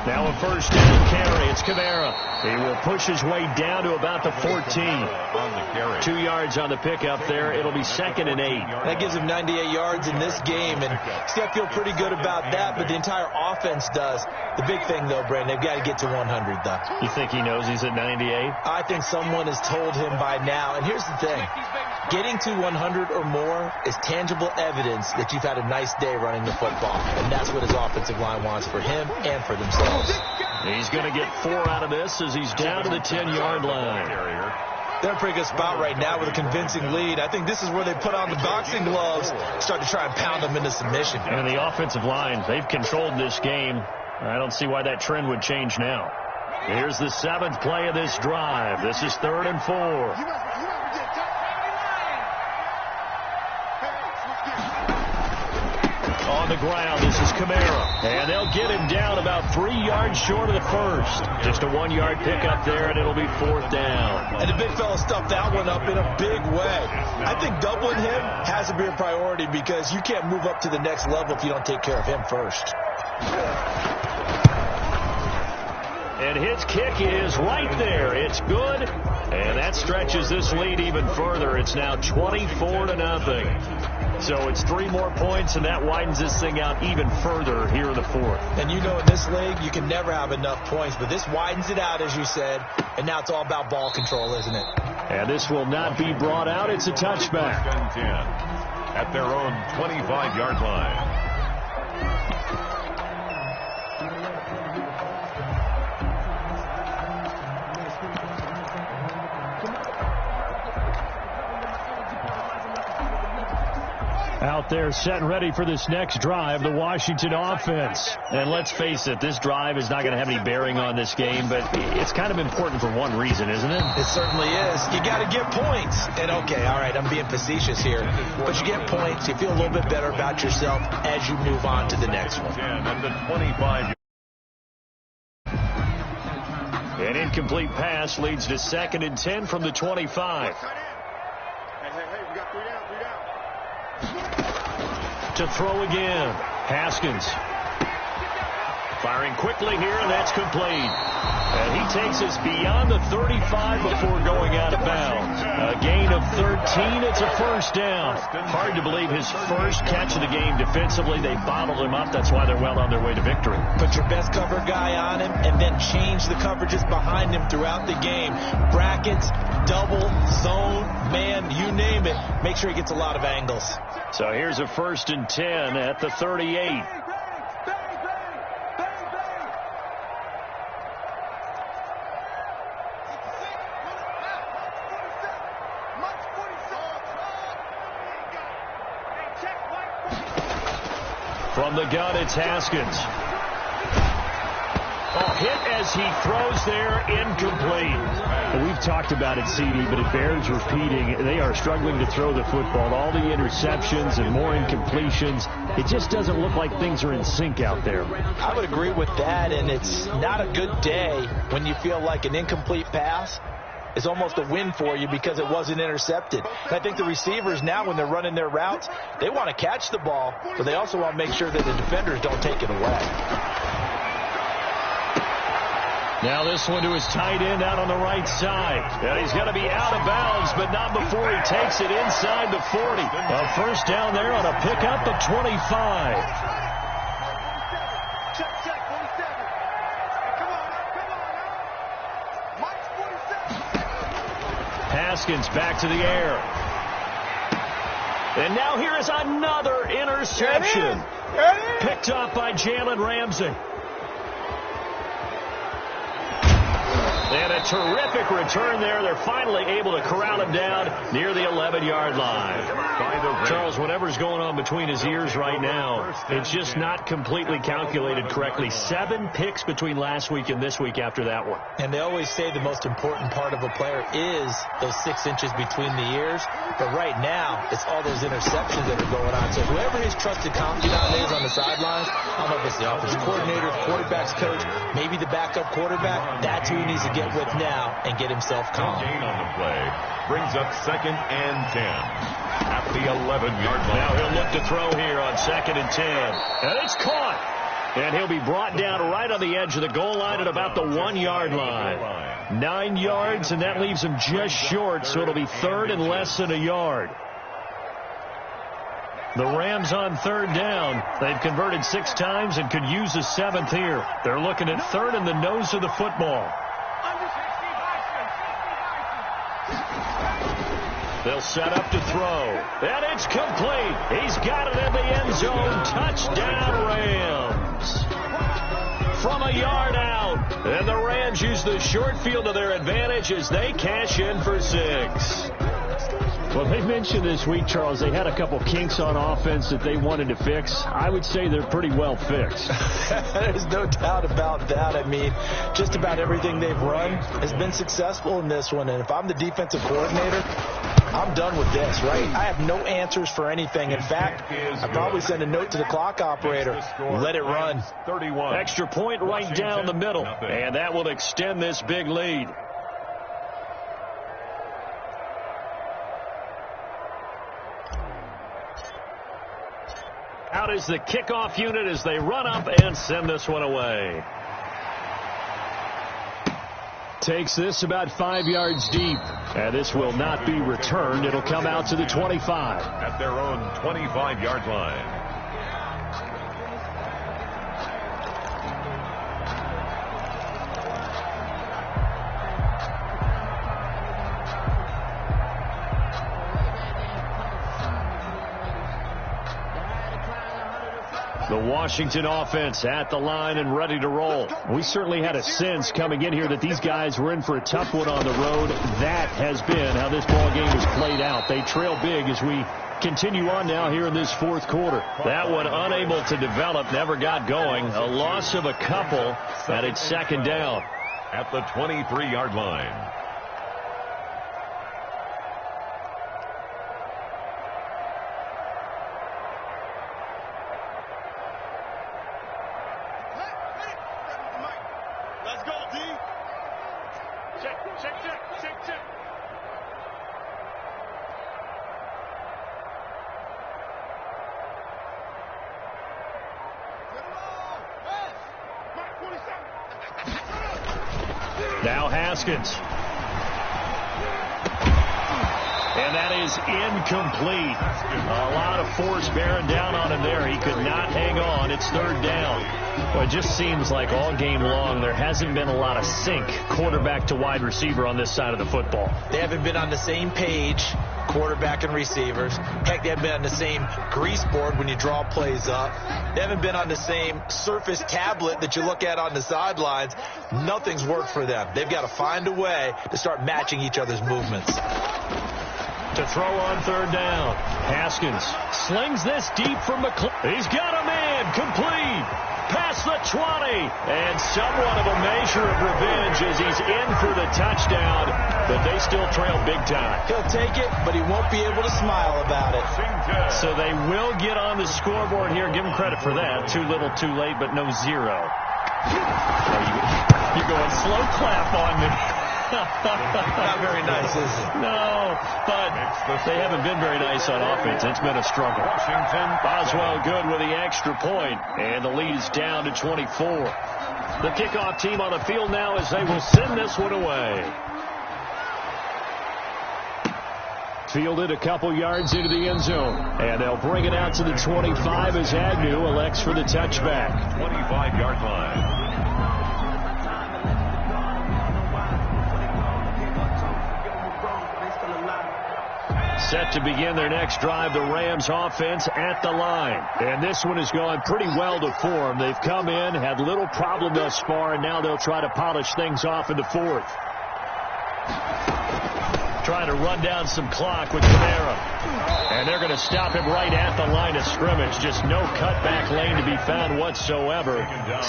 Now a 1st down carry. It's Kamara. He will push his way down to about the 14. 2 yards on the pickup there. It'll be 2nd and 8. That gives him 98 yards in this game, and still feel pretty good about that, but the entire offense does. The big thing, though, Brandon, they've got to get to 100, though. You think he knows he's at 98? I think someone has told him by now, and here's the thing. Getting to 100 or more is tangible evidence that you've had a nice day running the football, and that's what his offensive line wants for him and for themselves. He's going to get 4 out of this as he's down to the 10-yard line. They're in a pretty good spot right now with a convincing lead. I think this is where they put on the boxing gloves, start to try and pound them into submission. And the offensive line, they've controlled this game. I don't see why that trend would change now. Here's the 7th play of this drive. This is 3rd and 4. On the ground, this is Kamara. And they'll get him down about 3 yards short of the 1st. Just a 1-yard pickup there, and it'll be 4th down. And the big fella stuffed that one up in a big way. I think doubling him has to be a priority because you can't move up to the next level if you don't take care of him first. And his kick is right there. It's good. And that stretches this lead even further. It's now 24-0. So it's 3 more points, and that widens this thing out even further here in the 4th. And you know in this league, you can never have enough points, but this widens it out, as you said, and now it's all about ball control, isn't it? And this will not be brought out. It's a touchback. 10 at their own 25-yard line. Out there set and ready for this next drive, the Washington offense. And let's face it, this drive is not going to have any bearing on this game, but it's kind of important for one reason, isn't it? It certainly is. You got to get points. And okay, all right, I'm being facetious here, but you get points, you feel a little bit better about yourself as you move on to the next one. At the 25. An incomplete pass leads to 2nd and 10 from the 25. Hey, we got 3 down. To throw again, Haskins. Firing quickly here, and that's complete. And he takes us beyond the 35 before going out of bounds. A gain of 13. It's a first down. Hard to believe his first catch of the game defensively. They bottled him up. That's why they're well on their way to victory. Put your best cover guy on him and then change the coverages behind him throughout the game. Brackets, double, zone, man, you name it. Make sure he gets a lot of angles. So here's a 1st and 10 at the 38. From the gun, it's Haskins. Oh, hit as he throws there, incomplete. Well, we've talked about it, CD, but it bears repeating. They are struggling to throw the football. All the interceptions and more incompletions. It just doesn't look like things are in sync out there. I would agree with that, and it's not a good day when you feel like an incomplete pass is almost a win for you because it wasn't intercepted. And I think the receivers now, when they're running their routes, they want to catch the ball, but they also want to make sure that the defenders don't take it away. Now this one to his tight end out on the right side. And he's got to be out of bounds, but not before he takes it inside the 40. A first down there on a pickup of 25. Haskins back to the air. And now here is another interception. Picked up by Jalen Ramsey. And a terrific return there. They're finally able to corral him down near the 11-yard line. Charles, whatever's going on between his ears right now, it's just not completely calculated correctly. 7 picks between last week and this week after that one. And they always say the most important part of a player is those 6 inches between the ears. But right now, it's all those interceptions that are going on. So whoever his trusted confidant is on the sidelines, I don't know if it's the offensive coordinator, quarterback's coach, maybe the backup quarterback, that's who he needs to get with now and get himself calm. Gain on the play brings up 2nd and 10 at the 11-yard line. Now he'll look to throw here on 2nd and 10. And it's caught. And he'll be brought down right on the edge of the goal line at about the 1-yard line. 9 yards, and that leaves him just short, so it'll be 3rd and less than a yard. The Rams on 3rd down. They've converted 6 times and could use a 7th here. They're looking at 3rd and the nose of the football. They'll set up to throw. And it's complete. He's got it in the end zone. Touchdown, Rams. From a yard out. And the Rams use the short field to their advantage as they cash in for 6. Well, they mentioned this week, Charles, they had a couple kinks on offense that they wanted to fix. I would say they're pretty well fixed. There's no doubt about that. I mean, just about everything they've run has been successful in this one. And if I'm the defensive coordinator, I'm done with this, right? I have no answers for anything. In fact, I'd probably send a note to the clock operator. Let it run. 31. Extra point right down the middle. And that will extend this big lead. Out is the kickoff unit as they run up and send this one away. Takes this about 5 yards deep. And this will not be returned. It'll come out to the 25. At their own 25-yard line. The Washington offense at the line and ready to roll. We certainly had a sense coming in here that these guys were in for a tough one on the road. That has been how this ball game has played out. They trail big as we Continue on now here in this fourth quarter. That one unable to develop, never got going. A loss of a couple, and it's second down. At the 23-yard line. Let's go, D. Check. Now Haskins. And that is incomplete. A lot of force bearing down on him there. He could not hang on. It's third down. Well, it just seems like all game long there hasn't been a lot of sync quarterback to wide receiver on this side of the football. They haven't been on the same page, quarterback and receivers. Heck, they haven't been on the same grease board when you draw plays up. They haven't been on the same surface tablet that you look at on the sidelines. Nothing's worked for them. They've got to find a way to start matching each other's movements. To throw on third down. Haskins slings this deep from McClellan. He's got a man complete. Past the 20. And somewhat of a measure of revenge as he's in for the touchdown. But they still trail big time. He'll take it, but he won't be able to smile about it. So they will get on the scoreboard here. Give him credit for that. Too little, too late, but no zero. You're going slow clap on me. Not very nice, is it? No, but they haven't been very nice on offense. It's been a struggle. Boswell good with the extra point, and the lead is down to 24. The kickoff team on the field now as they will send this one away. Fielded a couple yards into the end zone, and they'll bring it out to the 25 as Agnew elects for the touchback. 25-yard line. Set to begin their next drive, the Rams offense at the line. And this one has gone pretty well to form. They've come in, had little problem thus far, and now they'll try to polish things off in the fourth. Trying to run down some clock with Kamara. And they're going to stop him right at the line of scrimmage. Just no cutback lane to be found whatsoever.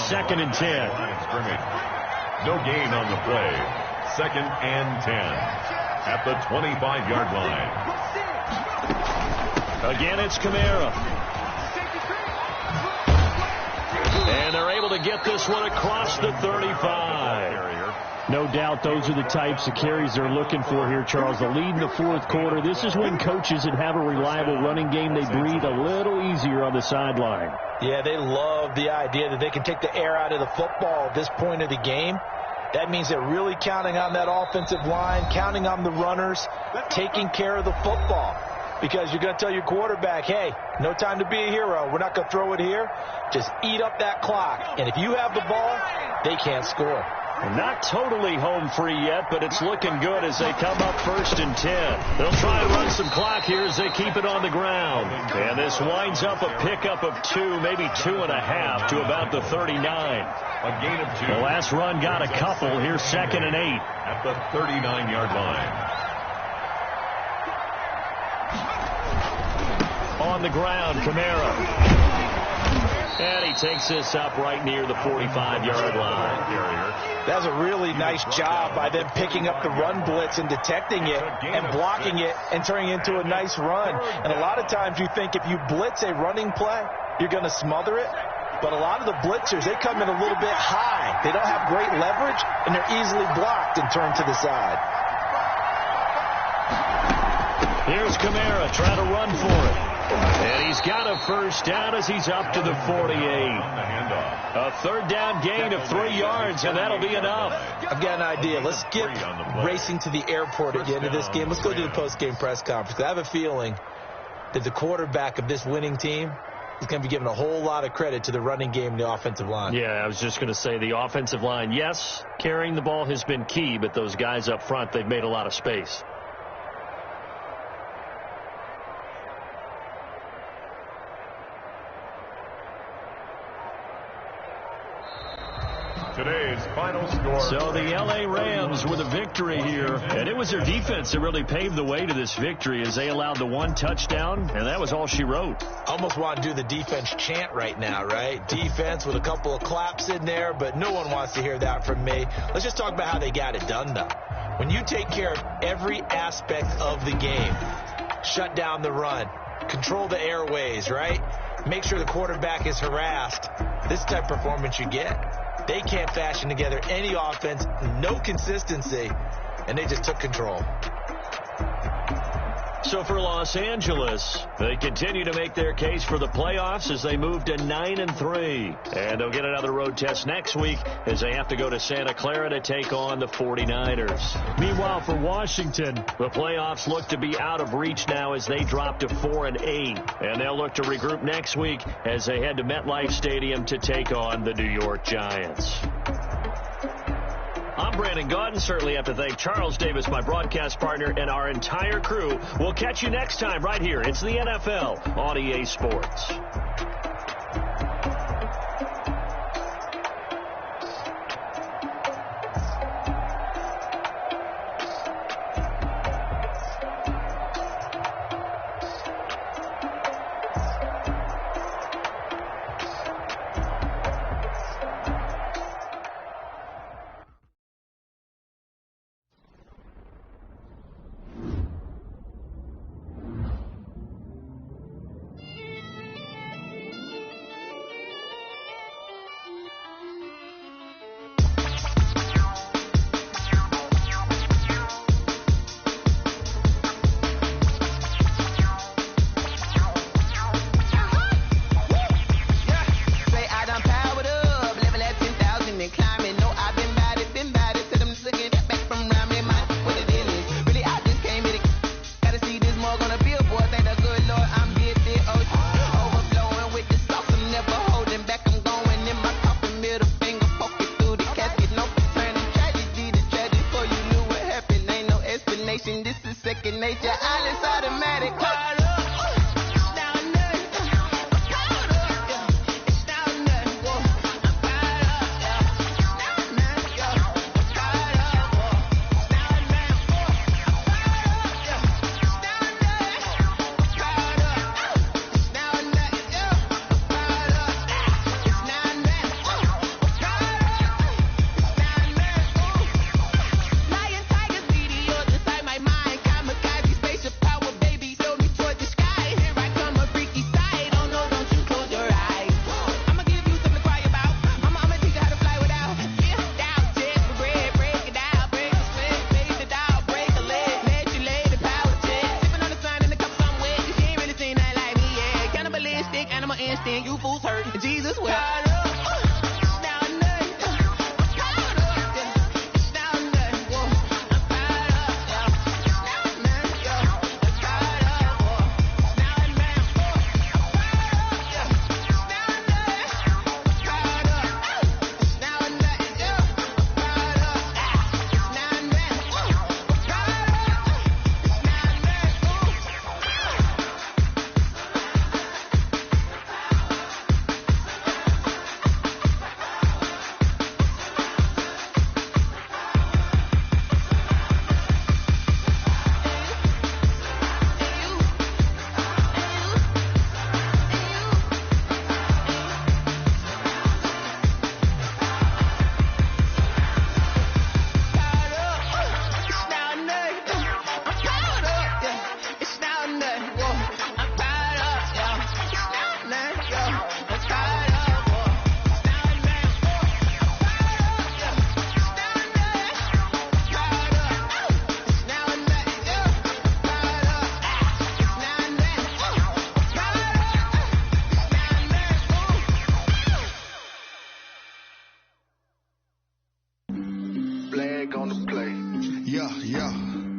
Second and 10. No gain on the play. Second and 10. At the 25-yard line. Again, it's Kamara. And they're able to get this one across the 35. No doubt those are the types of carries they're looking for here, Charles. The lead in the fourth quarter. This is when coaches that have a reliable running game, they breathe a little easier on the sideline. Yeah, they love the idea that they can take the air out of the football at this point of the game. That means they're really counting on that offensive line, counting on the runners, taking care of the football. Because you're going to tell your quarterback, hey, no time to be a hero. We're not going to throw it here. Just eat up that clock. And if you have the ball, they can't score. Not totally home free yet, but it's looking good as they come up first and 10. They'll try and run some clock here as they keep it on the ground. And this winds up a pickup of 2, maybe 2.5 to about the 39. A gain of 2. The last run got a couple. Here's second and 8. At the 39-yard line. On the ground, Kamara. And he takes this up right near the 45-yard line. That's a really nice job by them picking up the run blitz and detecting it and blocking it and turning it into a nice run. And a lot of times you think if you blitz a running play, you're going to smother it. But a lot of the blitzers, they come in a little bit high. They don't have great leverage, and they're easily blocked and turned to the side. Here's Kamara trying to run for it. And he's got a first down as he's up to the 48. A third down gain of 3 yards, and that'll be enough. I've got an idea. Let's skip racing to the airport at the end of this game. Let's go to the post-game press conference. I have a feeling that the quarterback of this winning team is going to be giving a whole lot of credit to the running game and the offensive line. Yeah, I was just going to say the offensive line, yes, carrying the ball has been key, but those guys up front, they've made a lot of space. today's final score. So the L.A. Rams with a victory here. And it was their defense that really paved the way to this victory as they allowed the one touchdown, and that was all she wrote. Almost want to do the defense chant right now, right? Defense with a couple of claps in there, but no one wants to hear that from me. Let's just talk about how they got it done, though. When you take care of every aspect of the game, shut down the run, control the airways, right? Make sure the quarterback is harassed. This type of performance you get. They can't fashion together any offense, no consistency, and they just took control. So for Los Angeles, they continue to make their case for the playoffs as they move to 9-3. And they'll get another road test next week as they have to go to Santa Clara to take on the 49ers. Meanwhile, for Washington, the playoffs look to be out of reach now as they drop to 4-8. And they'll look to regroup next week as they head to MetLife Stadium to take on the New York Giants. I'm Brandon Gaudin. Certainly have to thank Charles Davis, my broadcast partner, and our entire crew. We'll catch you next time right here. It's the NFL on EA Sports.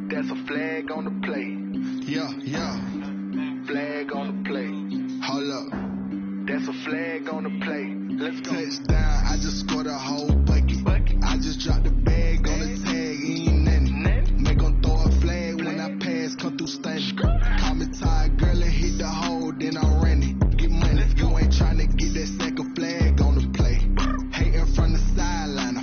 That's a flag on the play. Yeah. Flag on the play. Hold up. That's a flag on the play. Let's go. Touchdown, I just scored a whole bucket. I just dropped the bag on the tag, ain't nothing. Make 'em throw a flag when I pass, come through stunning. Call me tired, girl, and hit the hole, then I ran it. Get money, you ain't tryna get that second flag on the play. Hating from the sideline,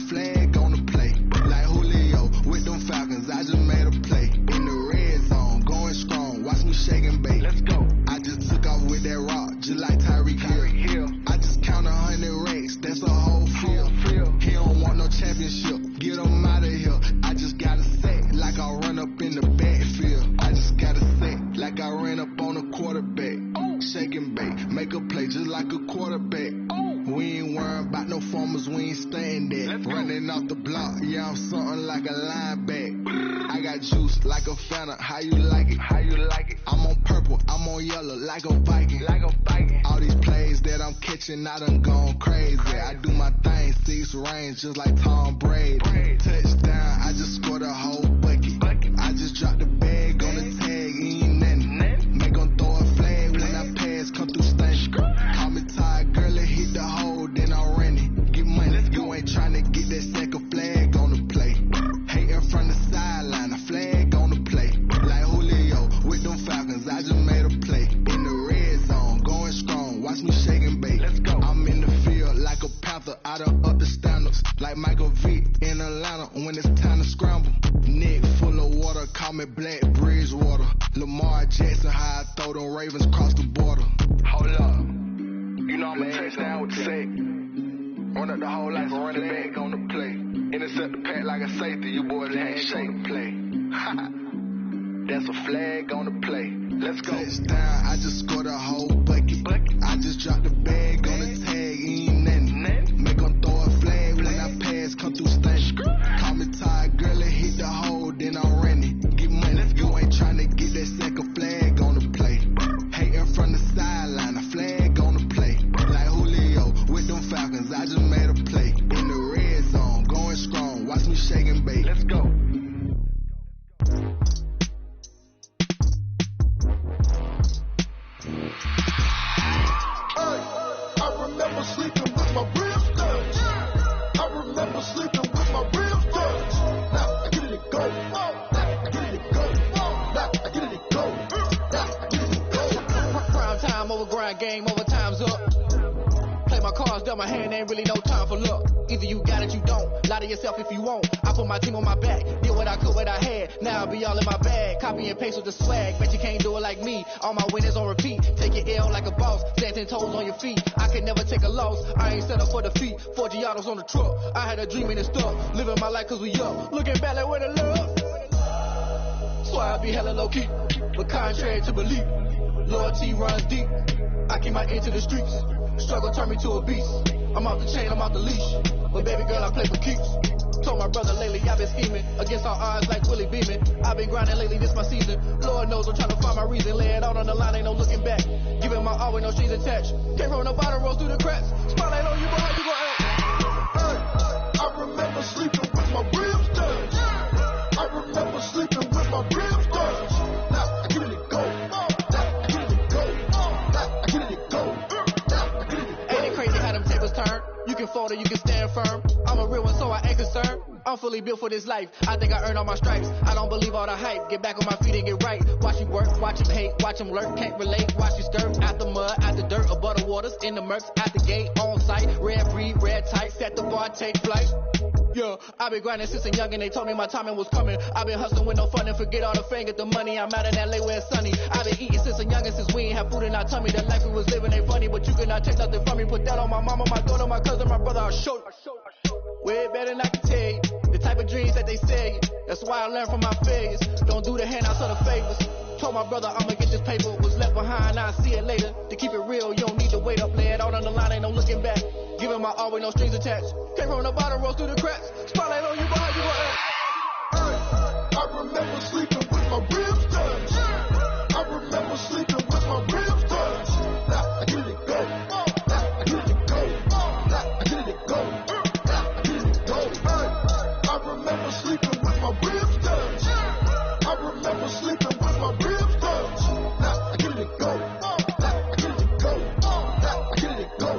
numbers, we ain't staying there. Running off the block, yeah, I'm something like a linebacker. I got juice like a Fanta, how you like it? How you like it? I'm on purple, I'm on yellow, like a Viking. Like a Viking. All these plays that I'm catching, I done gone crazy. I do my thing, 6 range, just like Tom Brady. Touchdown, I just scored a whole bucket. I just dropped the bag on the tag, ain't nothing. Make 'em throw a flag when I pass, come through stank. Call me tired, girl, it hit the hole, then I ran it. Get money, you ain't tryna get that second flag on the play. Hating from the sideline, a flag on the play. Like Julio with them Falcons, I just made a play. In the red zone, going strong, watch me shake and bake. Let's go. I'm in the field like a panther, I done up the standards. Like Michael Vick in Atlanta when it's time to scramble. Neck full of water, call me Black Bridgewater. Lamar Jackson, how I throw them Ravens across the border. Hold up. You know I'm a touchdown with the sack. Run up the whole like a running back on the play. Intercept the pack like a safety, you boys ain't shake the play. That's a flag on the play. Let's go. Touchdown, I just scored a whole bucket. I just dropped the bag on the tag, ain't nothing. Make 'em throw a flag when I pass, come through stank. Call me tired, girl, it hit the hole, then I ran it. Get money, you ain't tryna get that second flag on the play. Hating from the sideline, a flag on the play. Like Julio with them Falcons, I just made a play. In the red zone, going strong, watch me shake and bake. Let's go. I remember sleeping with my ribs touched. I remember sleeping with my ribs touched. Now I get it go. Now I get it go. Now I get it go. Now I get it go. Prime time over grind game, overtime's up. Play my cards, dealt my hand, ain't really no time for luck. Either you got it, you don't. Lie to yourself if you won't. I put my team on my back, did what I could, what I had. Now I be all in my bag, copy and paste with the swag. Bet you can't do it like me. All my winners on repeat. Take your L like a boss, stand 10 toes on your feet. I can never take a loss. I ain't set up for defeat. 4 Giottos on the truck. I had a dream and it's stuck. Living my life cause we up. Looking back like where the love. So I be hella low key, but contrary to belief, loyalty runs deep. I keep my ear to the streets. Struggle turn me to a beast. I'm off the chain, I'm off the leash. But baby girl, I play for keeps. Told my brother lately, I've been scheming against all odds like Willie Beeman. I've been grinding lately, this my season. Lord knows I'm trying to find my reason. Lay it out on the line, ain't no looking back. Giving my all with no strings attached. Came from the bottom, roll through the cracks. Spotlight on you, boy, how you gon' act? I remember sleeping with my ribs touched. I remember sleeping with my ribs touched. Now I get it go. Now I get it go. Now I get it go. Now I get it go. Ain't it crazy how them tables turn? You can fold or you can stand firm. I'm a real one, so I ain't concerned. I'm fully built for this life. I think I earned all my stripes. I don't believe all the hype. Get back on my feet and get right. Watch you work, watch him hate, watch him lurk. Can't relate, watch you skirt. Out the mud, out the dirt, above the waters, in the murks, at the gate, on site. Red breed, red tight, set the bar, take flight. Yeah, I been grinding since a young and they told me my timing was coming. I been hustling with no fun and forget all the fame, get the money. I'm out in LA where it's sunny. I been eating since a young and since we ain't have food in our tummy. The life we was living ain't funny, but you cannot take nothing from me. Put that on my mama, my daughter, my cousin, my brother, I'll show you. Way better than I can tell you. The type of dreams that they sell you. That's why I learned from my failures. Don't do the handouts or the favors. Told my brother I'ma get this paper. Was left behind, I'll see it later. To keep it real, you don't need to wait up. Lay it out on the line, ain't no looking back. Giving my all with no strings attached. Came from the bottom, rose through the cracks. Spotlight on you, boy, you gon' act? I remember sleeping with my ribs touched. I remember sleeping with my ribs touched. Now I get it go. Now I get it go. Now I get it go. Now I get it go. I remember sleeping with my ribs touched. I remember sleeping with my ribs touched. Now I get it go. Now I get it go. Now I get it go.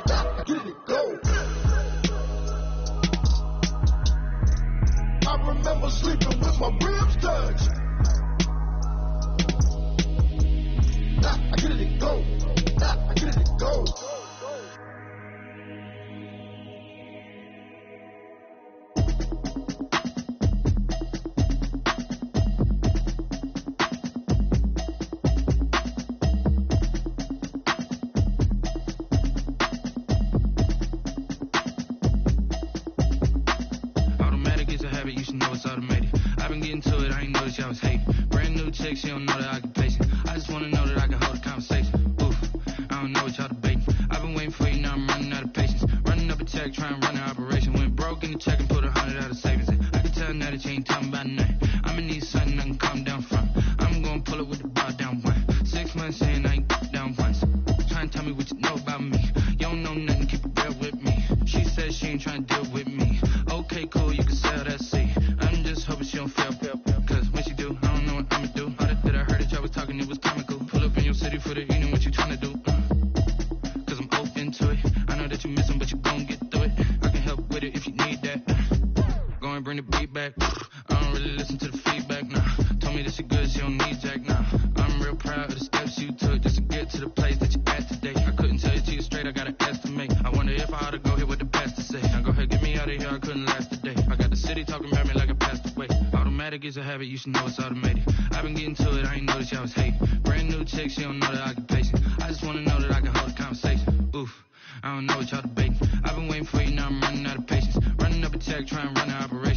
Now I get it go. I remember sleeping with my ribs touched. check, try and run the operation. Went broke in the check and put 100 out of savings in. I can tell now that you ain't talking about nothing. I'ma need something I can calm down from. I'm gonna pull it with the bar down one. 6 months in, I ain't down once. Try and tell me what you know about me. You don't know nothing, keep it real with me. She said she ain't trying to deal with me. Okay, cool, you can sell that seat. I'm just hoping she don't fail. Cause when she do, I don't know what I'ma do. All that I heard that y'all was talking, it was comical. Pull up in your city for the evening, what you trying to do? Cause I'm open to it. I know that you miss him, but you gon' get through it. I can help with it if you need that. Go and bring the beat back. I don't really listen to the feedback, nah. Told me that she good, she don't need jack, nah. I'm real proud of the steps you took just to get to the place that you at today. I couldn't tell you to you straight, I gotta estimate. I wonder if I ought to go here with the pastor say. Now go ahead, get me out of here, I couldn't last a day. I got the city talking about me like I passed away. Automatic is a habit, you should know it's automated. I've been getting to it, I ain't noticed y'all was hating. Brand new chick, she don't know the occupation. I just wanna know that I can hold a conversation. Oof, I don't know what y'all debating. I've been waiting for you, now I'm running out of patience. Running up a check, trying to run an operation.